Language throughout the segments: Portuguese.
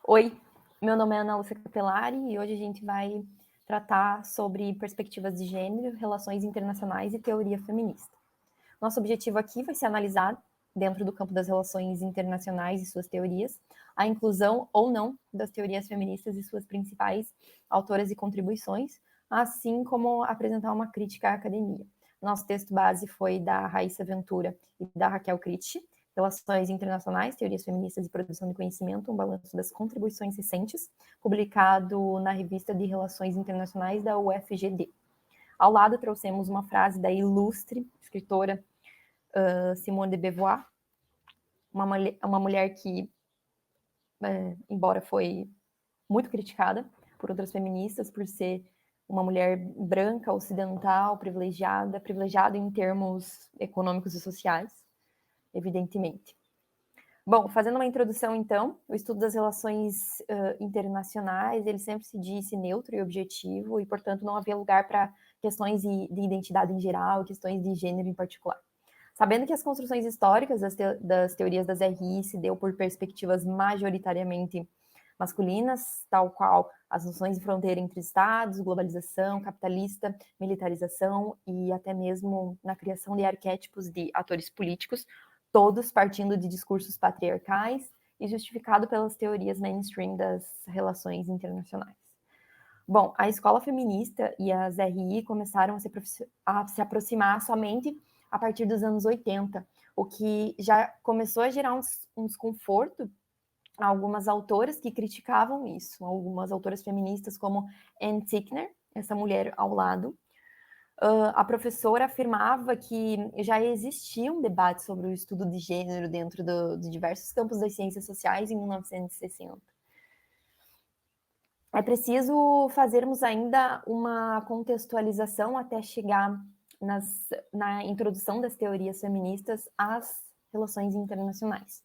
Oi, meu nome é Ana Lúcia Capelari e hoje a gente vai tratar sobre perspectivas de gênero, relações internacionais e teoria feminista. Nosso objetivo aqui vai ser analisar, dentro do campo das relações internacionais e suas teorias, a inclusão ou não das teorias feministas e suas principais autoras e contribuições, assim como apresentar uma crítica à academia. Nosso texto base foi da Raíssa Ventura e da Raquel Critch, Relações Internacionais, Teorias Feministas e Produção de Conhecimento, um balanço das contribuições recentes, publicado na Revista de Relações Internacionais da UFGD. Ao lado, trouxemos uma frase da ilustre escritora Simone de Beauvoir, uma mulher que, embora foi muito criticada por outras feministas, por ser uma mulher branca, ocidental, privilegiada em termos econômicos e sociais, evidentemente. Bom, fazendo uma introdução, então, o estudo das relações internacionais, ele sempre se disse neutro e objetivo, e, portanto, não havia lugar para questões de identidade em geral e questões de gênero em particular. Sabendo que as construções históricas das teorias das RI se deu por perspectivas majoritariamente masculinas, tal qual as noções de fronteira entre estados, globalização, capitalista, militarização e até mesmo na criação de arquétipos de atores políticos, todos partindo de discursos patriarcais e justificado pelas teorias mainstream das relações internacionais. Bom, a escola feminista e as RI começaram a se aproximar somente a partir dos anos 80, o que já começou a gerar um desconforto a algumas autoras que criticavam isso, algumas autoras feministas como Anne Tickner, essa mulher ao lado. A professora afirmava que já existia um debate sobre o estudo de gênero dentro de diversos campos das ciências sociais em 1960. É preciso fazermos ainda uma contextualização até chegar na introdução das teorias feministas às relações internacionais.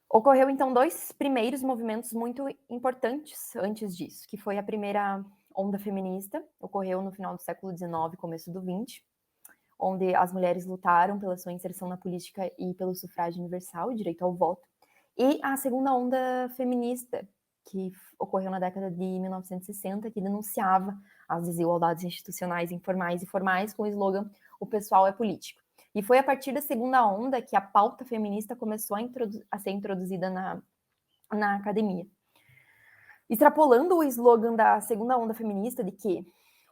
Ocorreu, então, dois primeiros movimentos muito importantes antes disso, que foi a primeira onda feminista, ocorreu no final do século XIX, começo do XX, onde as mulheres lutaram pela sua inserção na política e pelo sufrágio universal e direito ao voto. E a segunda onda feminista, que ocorreu na década de 1960, que denunciava as desigualdades institucionais informais e formais com o slogan "O pessoal é político". E foi a partir da segunda onda que a pauta feminista começou a ser introduzida na academia. Extrapolando o slogan da segunda onda feminista de que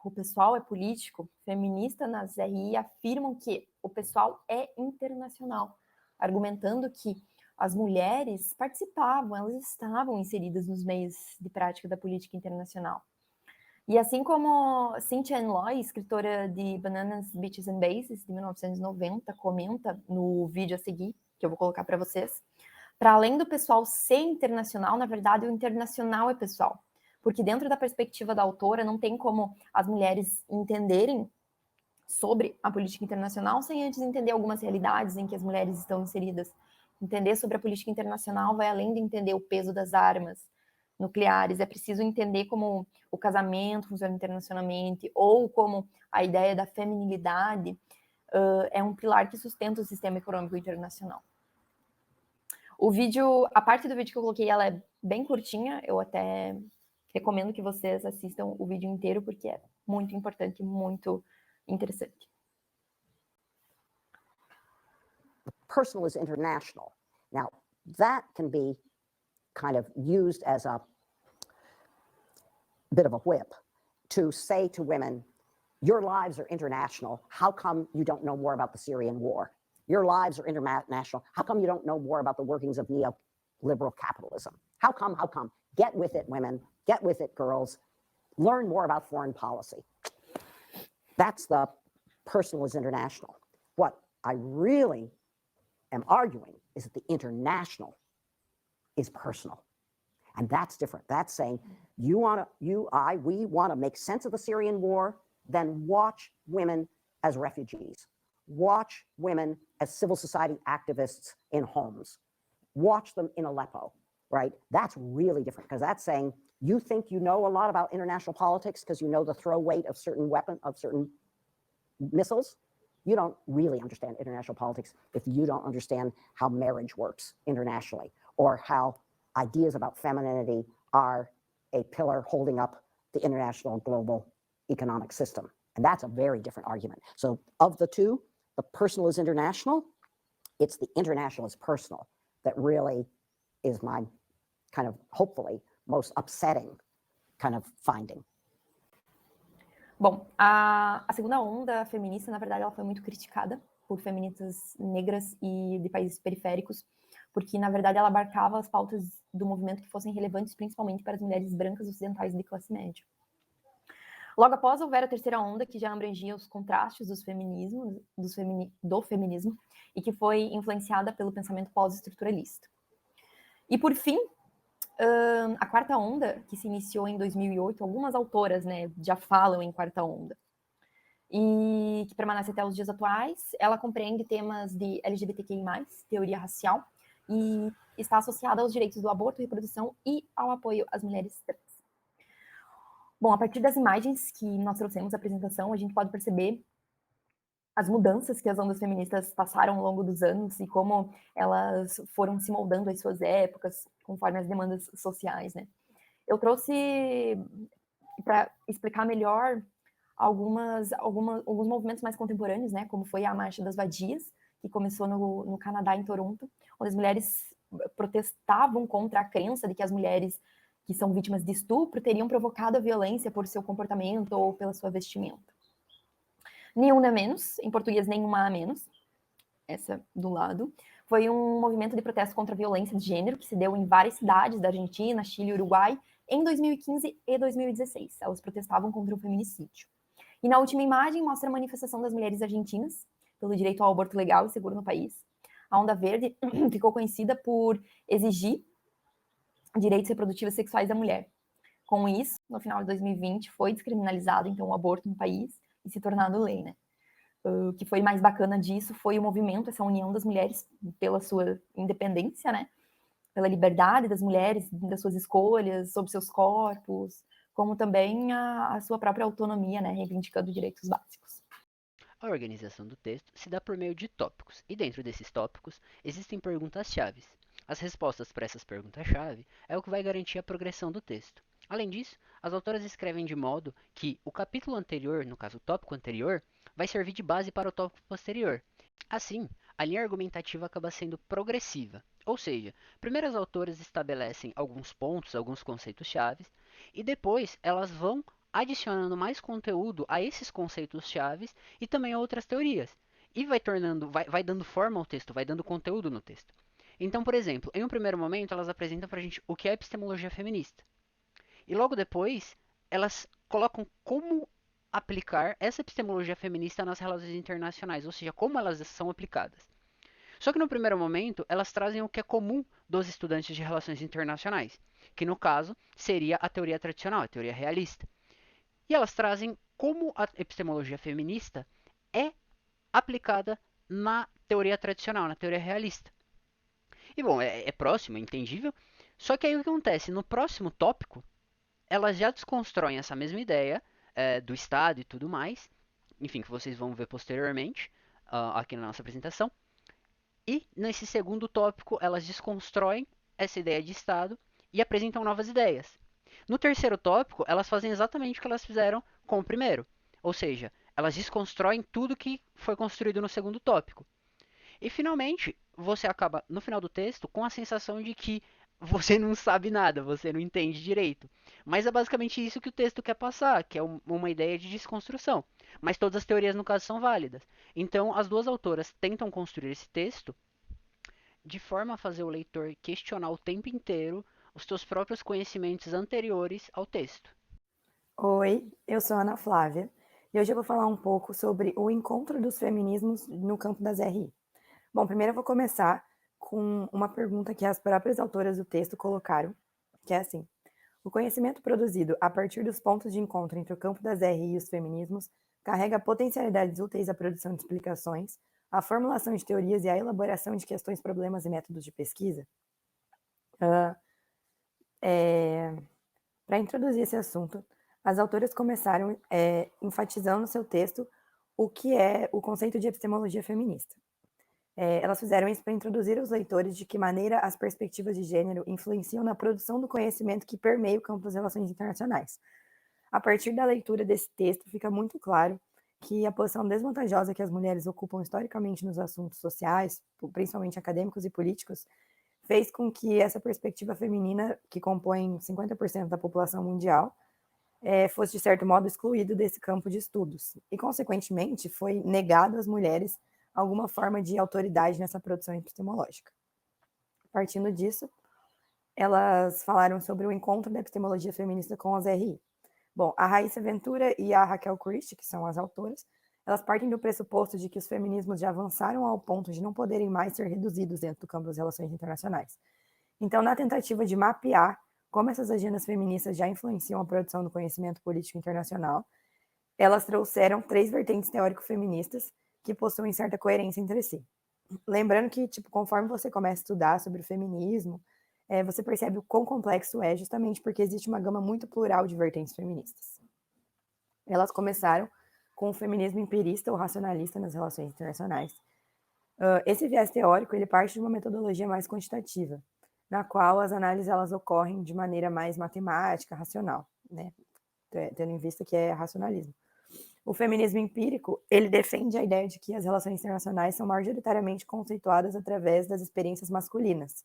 o pessoal é político, feministas nas RI afirmam que o pessoal é internacional, argumentando que as mulheres participavam, elas estavam inseridas nos meios de prática da política internacional. E assim como Cynthia Ann Loy, escritora de Bananas, Beaches and Bases, de 1990, comenta no vídeo a seguir, que eu vou colocar para vocês, para além do pessoal ser internacional, na verdade, o internacional é pessoal. Porque dentro da perspectiva da autora, não tem como as mulheres entenderem sobre a política internacional sem antes entender algumas realidades em que as mulheres estão inseridas. Entender sobre a política internacional vai além de entender o peso das armas nucleares, é preciso entender como o casamento funciona internacionalmente, ou como a ideia da feminilidade é um pilar que sustenta o sistema econômico internacional. O vídeo, a parte do vídeo que eu coloquei, ela é bem curtinha, eu até recomendo que vocês assistam o vídeo inteiro, porque é muito importante, muito interessante. Personal is international. Now, that can be kind of used as a bit of a whip to say to women, your lives are international. How come you don't know more about the Syrian war? Your lives are international. How come you don't know more about the workings of neoliberal capitalism? How come? How come? Get with it, women. Get with it, girls. Learn more about foreign policy. That's the personal is international. What I really am arguing is that the international is personal. And that's different. That's saying we want to make sense of the Syrian war, then watch women as refugees. Watch women as civil society activists in homes. Watch them in Aleppo, right? That's really different, because that's saying you think you know a lot about international politics because you know the throw weight of certain missiles. You don't really understand international politics if you don't understand how marriage works internationally, or how ideas about femininity are a pillar holding up the international global economic system. And that's a very different argument. So of the two, the personal is international. It's the international is personal that really is my kind of, hopefully, most upsetting kind of finding. Bom, a segunda onda feminista, na verdade, ela foi muito criticada por feministas negras e de países periféricos, porque, na verdade, ela abarcava as pautas do movimento que fossem relevantes principalmente para as mulheres brancas ocidentais de classe média. Logo após, houver a terceira onda, que já abrangia os contrastes dos feminismos, do feminismo, e que foi influenciada pelo pensamento pós-estruturalista. E, por fim, a quarta onda, que se iniciou em 2008, algumas autoras, né, já falam em quarta onda, e que permanece até os dias atuais. Ela compreende temas de LGBTQI+, teoria racial, e está associada aos direitos do aborto, reprodução e ao apoio às mulheres trans. Bom, a partir das imagens que nós trouxemos à apresentação, a gente pode perceber as mudanças que as ondas feministas passaram ao longo dos anos e como elas foram se moldando às suas épocas, conforme as demandas sociais, né? Eu trouxe, para explicar melhor, alguns movimentos mais contemporâneos, né? Como foi a Marcha das Vadias, que começou no Canadá, em Toronto, onde as mulheres protestavam contra a crença de que as mulheres que são vítimas de estupro teriam provocado a violência por seu comportamento ou pela sua vestimenta. Nenhuma a menos, em português, nenhuma a menos, essa do lado, foi um movimento de protesto contra a violência de gênero que se deu em várias cidades da Argentina, Chile e Uruguai em 2015 e 2016. Elas protestavam contra o feminicídio. E na última imagem mostra a manifestação das mulheres argentinas pelo direito ao aborto legal e seguro no país. A Onda Verde ficou conhecida por exigir direitos reprodutivos sexuais da mulher. Com isso, no final de 2020, foi descriminalizado, então, o aborto no país e se tornado lei, né? O que foi mais bacana disso foi o movimento, essa união das mulheres pela sua independência, né? Pela liberdade das mulheres, das suas escolhas, sobre seus corpos, como também a sua própria autonomia, né? Reivindicando direitos básicos. A organização do texto se dá por meio de tópicos, e dentro desses tópicos existem perguntas-chave. As respostas para essas perguntas-chave é o que vai garantir a progressão do texto. Além disso, as autoras escrevem de modo que o capítulo anterior, no caso o tópico anterior, vai servir de base para o tópico posterior. Assim, a linha argumentativa acaba sendo progressiva, ou seja, primeiro as autoras estabelecem alguns pontos, alguns conceitos-chave, e depois elas vão adicionando mais conteúdo a esses conceitos-chave e também a outras teorias. E vai dando forma ao texto, vai dando conteúdo no texto. Então, por exemplo, em um primeiro momento, elas apresentam para a gente o que é epistemologia feminista. E logo depois, elas colocam como aplicar essa epistemologia feminista nas relações internacionais, ou seja, como elas são aplicadas. Só que no primeiro momento, elas trazem o que é comum dos estudantes de relações internacionais, que no caso seria a teoria tradicional, a teoria realista. E elas trazem como a epistemologia feminista é aplicada na teoria tradicional, na teoria realista. E bom, é próximo, é entendível. Só que aí o que acontece? No próximo tópico, elas já desconstroem essa mesma ideia do Estado e tudo mais. Enfim, que vocês vão ver posteriormente aqui na nossa apresentação. E nesse segundo tópico, elas desconstroem essa ideia de Estado e apresentam novas ideias. No terceiro tópico, elas fazem exatamente o que elas fizeram com o primeiro. Ou seja, elas desconstroem tudo que foi construído no segundo tópico. E finalmente, você acaba, no final do texto, com a sensação de que você não sabe nada, você não entende direito. Mas é basicamente isso que o texto quer passar, que é uma ideia de desconstrução. Mas todas as teorias, no caso, são válidas. Então, as duas autoras tentam construir esse texto de forma a fazer o leitor questionar o tempo inteiro os seus próprios conhecimentos anteriores ao texto. Oi, eu sou a Ana Flávia e hoje eu vou falar um pouco sobre o encontro dos feminismos no campo das RI. Bom, primeiro eu vou começar com uma pergunta que as próprias autoras do texto colocaram, que é assim: o conhecimento produzido a partir dos pontos de encontro entre o campo das RI e os feminismos carrega potencialidades úteis à produção de explicações, à formulação de teorias e à elaboração de questões, problemas e métodos de pesquisa? Para introduzir esse assunto, as autoras começaram enfatizando no seu texto o que é o conceito de epistemologia feminista. Elas fizeram isso para introduzir os leitores de que maneira as perspectivas de gênero influenciam na produção do conhecimento que permeia o campo das relações internacionais. A partir da leitura desse texto, fica muito claro que a posição desvantajosa que as mulheres ocupam historicamente nos assuntos sociais, principalmente acadêmicos e políticos, fez com que essa perspectiva feminina, que compõe 50% da população mundial, fosse, de certo modo, excluído desse campo de estudos. E, consequentemente, foi negado às mulheres alguma forma de autoridade nessa produção epistemológica. Partindo disso, elas falaram sobre o encontro da epistemologia feminista com as RI. Bom, a Raíssa Ventura e a Raquel Christie, que são as autoras, elas partem do pressuposto de que os feminismos já avançaram ao ponto de não poderem mais ser reduzidos dentro do campo das relações internacionais. Então, na tentativa de mapear como essas agendas feministas já influenciam a produção do conhecimento político internacional, elas trouxeram 3 vertentes teórico-feministas que possuem certa coerência entre si. Lembrando que, conforme você começa a estudar sobre o feminismo, você percebe o quão complexo é, justamente porque existe uma gama muito plural de vertentes feministas. Elas começaram com o feminismo empirista ou racionalista nas relações internacionais. Esse viés teórico, ele parte de uma metodologia mais quantitativa, na qual as análises elas ocorrem de maneira mais matemática, racional, né? Tendo em vista que é racionalismo. O feminismo empírico, ele defende a ideia de que as relações internacionais são majoritariamente conceituadas através das experiências masculinas.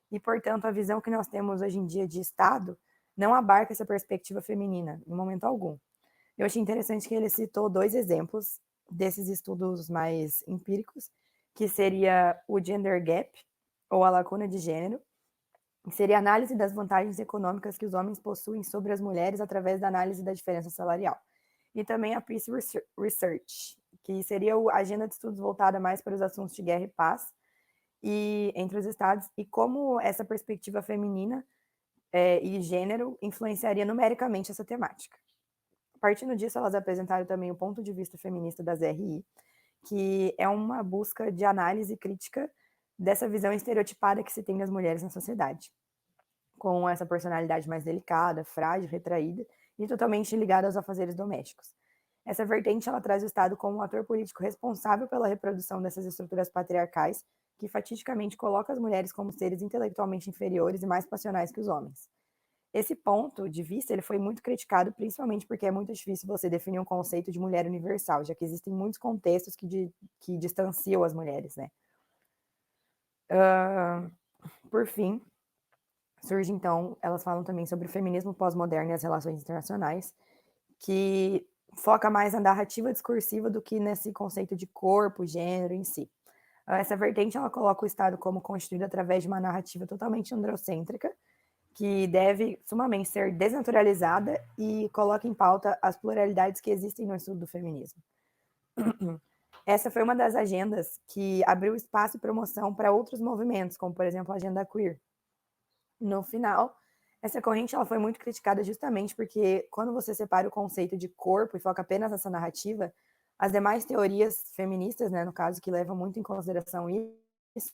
E, portanto, a visão que nós temos hoje em dia de Estado não abarca essa perspectiva feminina, em momento algum. Eu achei interessante que ele citou 2 exemplos desses estudos mais empíricos, que seria o gender gap, ou a lacuna de gênero, que seria a análise das vantagens econômicas que os homens possuem sobre as mulheres através da análise da diferença salarial. E também a Peace Research, que seria a agenda de estudos voltada mais para os assuntos de guerra e paz e entre os estados, e como essa perspectiva feminina e gênero influenciaria numericamente essa temática. Partindo disso, elas apresentaram também o ponto de vista feminista das RI, que é uma busca de análise crítica dessa visão estereotipada que se tem das mulheres na sociedade, com essa personalidade mais delicada, frágil, retraída e totalmente ligada aos afazeres domésticos. Essa vertente ela traz o Estado como um ator político responsável pela reprodução dessas estruturas patriarcais que fatidicamente coloca as mulheres como seres intelectualmente inferiores e mais passionais que os homens. Esse ponto de vista ele foi muito criticado, principalmente porque é muito difícil você definir um conceito de mulher universal, já que existem muitos contextos que distanciam as mulheres, né? Por fim, surge então, elas falam também sobre o feminismo pós-moderno e as relações internacionais, que foca mais na narrativa discursiva do que nesse conceito de corpo, gênero em si. Essa vertente ela coloca o Estado como constituído através de uma narrativa totalmente androcêntrica, que deve sumamente ser desnaturalizada e coloca em pauta as pluralidades que existem no estudo do feminismo. Essa foi uma das agendas que abriu espaço e promoção para outros movimentos, como, por exemplo, a agenda queer. No final, essa corrente ela foi muito criticada justamente porque quando você separa o conceito de corpo e foca apenas nessa narrativa, as demais teorias feministas, né, no caso, que levam muito em consideração isso,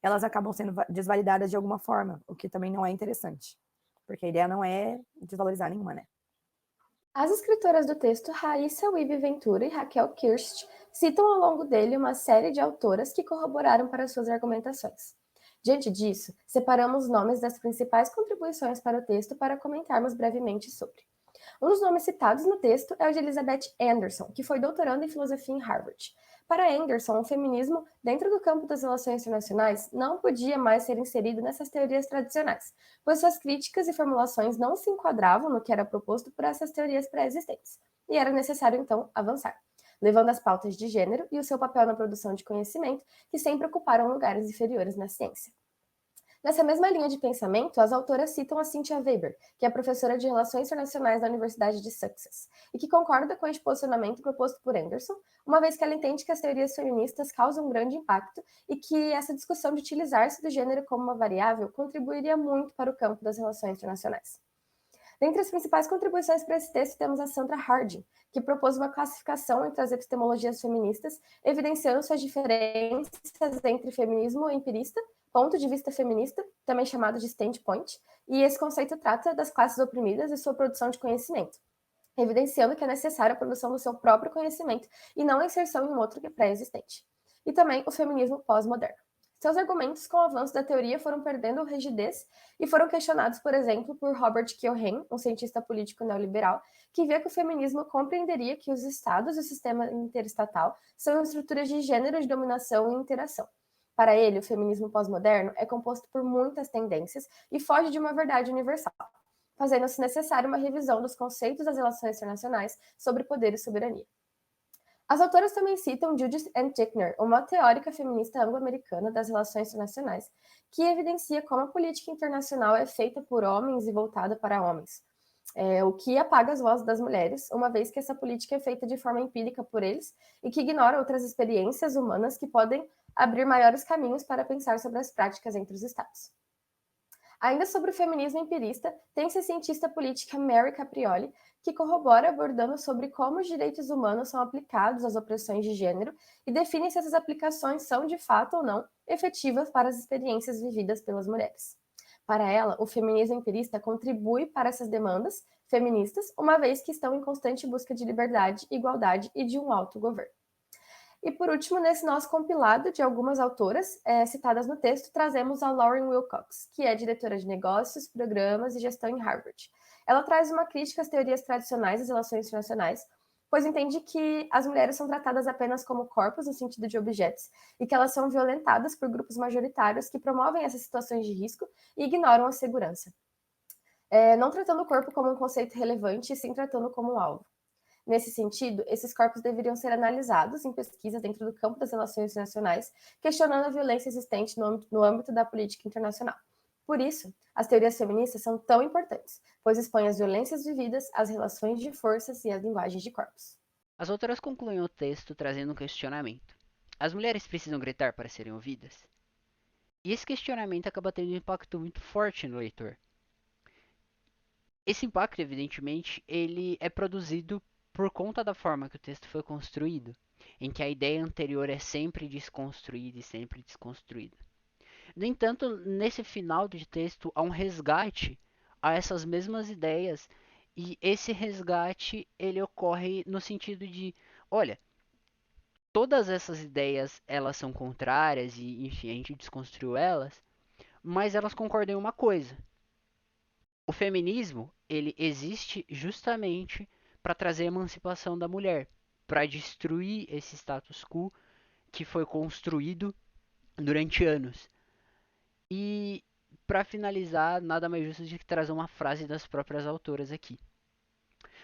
elas acabam sendo desvalidadas de alguma forma, o que também não é interessante, porque a ideia não é desvalorizar nenhuma, né? As escritoras do texto Raíssa Wiebe Ventura e Raquel Kirst citam ao longo dele uma série de autoras que corroboraram para suas argumentações. Diante disso, separamos nomes das principais contribuições para o texto para comentarmos brevemente sobre. Um dos nomes citados no texto é o de Elizabeth Anderson, que foi doutoranda em filosofia em Harvard. Para Anderson, o feminismo, dentro do campo das relações internacionais, não podia mais ser inserido nessas teorias tradicionais, pois suas críticas e formulações não se enquadravam no que era proposto por essas teorias pré-existentes, e era necessário, então, avançar, levando as pautas de gênero e o seu papel na produção de conhecimento, que sempre ocuparam lugares inferiores na ciência. Nessa mesma linha de pensamento, as autoras citam a Cynthia Weber, que é professora de Relações Internacionais da Universidade de Sussex, e que concorda com este posicionamento proposto por Anderson, uma vez que ela entende que as teorias feministas causam um grande impacto e que essa discussão de utilizar-se do gênero como uma variável contribuiria muito para o campo das relações internacionais. Dentre as principais contribuições para esse texto temos a Sandra Harding, que propôs uma classificação entre as epistemologias feministas, evidenciando suas diferenças entre feminismo empirista, ponto de vista feminista, também chamado de standpoint, e esse conceito trata das classes oprimidas e sua produção de conhecimento. evidenciando que é necessária a produção do seu próprio conhecimento e não a inserção em um outro que é pré-existente. E também o feminismo pós-moderno. Seus argumentos com o avanço da teoria foram perdendo rigidez e foram questionados, por exemplo, por Robert Keohane, um cientista político neoliberal, que via que o feminismo compreenderia que os estados e o sistema interestatal são estruturas de gênero de dominação e interação. Para ele, o feminismo pós-moderno é composto por muitas tendências e foge de uma verdade universal, fazendo-se necessária uma revisão dos conceitos das relações internacionais sobre poder e soberania. As autoras também citam Judith Ann Tickner, uma teórica feminista anglo-americana das relações internacionais, que evidencia como a política internacional é feita por homens e voltada para homens, o que apaga as vozes das mulheres, uma vez que essa política é feita de forma empírica por eles e que ignora outras experiências humanas que podem abrir maiores caminhos para pensar sobre as práticas entre os estados. Ainda sobre o feminismo empirista, tem-se a cientista política Mary Caprioli, que corrobora abordando sobre como os direitos humanos são aplicados às opressões de gênero e define se essas aplicações são, de fato ou não, efetivas para as experiências vividas pelas mulheres. Para ela, o feminismo empirista contribui para essas demandas feministas, uma vez que estão em constante busca de liberdade, igualdade e de um autogoverno. E por último, nesse nosso compilado de algumas autoras citadas no texto, trazemos a Lauren Wilcox, que é diretora de negócios, programas e gestão em Harvard. Ela traz uma crítica às teorias tradicionais das relações internacionais, pois entende que as mulheres são tratadas apenas como corpos no sentido de objetos e que elas são violentadas por grupos majoritários que promovem essas situações de risco e ignoram a segurança, não tratando o corpo como um conceito relevante e sim tratando como um alvo. Nesse sentido, esses corpos deveriam ser analisados em pesquisas dentro do campo das relações internacionais, questionando a violência existente no âmbito da política internacional. Por isso, as teorias feministas são tão importantes, pois expõem as violências vividas, as relações de forças e as linguagens de corpos. As autoras concluem o texto trazendo um questionamento. As mulheres precisam gritar para serem ouvidas? E esse questionamento acaba tendo um impacto muito forte no leitor. Esse impacto, evidentemente, ele é produzido por conta da forma que o texto foi construído, em que a ideia anterior é sempre desconstruída e sempre desconstruída. No entanto, nesse final de texto há um resgate a essas mesmas ideias, e esse resgate ele ocorre no sentido de, olha, todas essas ideias elas são contrárias e, enfim, a gente desconstruiu elas, mas elas concordam em uma coisa. O feminismo, ele existe justamente para trazer a emancipação da mulher, para destruir esse status quo que foi construído durante anos. E para finalizar, nada mais justo do que trazer uma frase das próprias autoras aqui.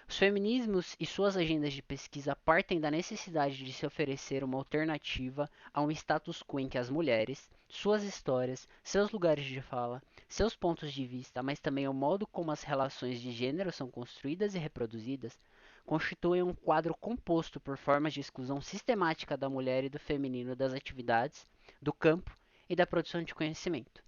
Os feminismos e suas agendas de pesquisa partem da necessidade de se oferecer uma alternativa a um status quo em que as mulheres, suas histórias, seus lugares de fala, seus pontos de vista, mas também o modo como as relações de gênero são construídas e reproduzidas, constituem um quadro composto por formas de exclusão sistemática da mulher e do feminino das atividades, do campo e da produção de conhecimento.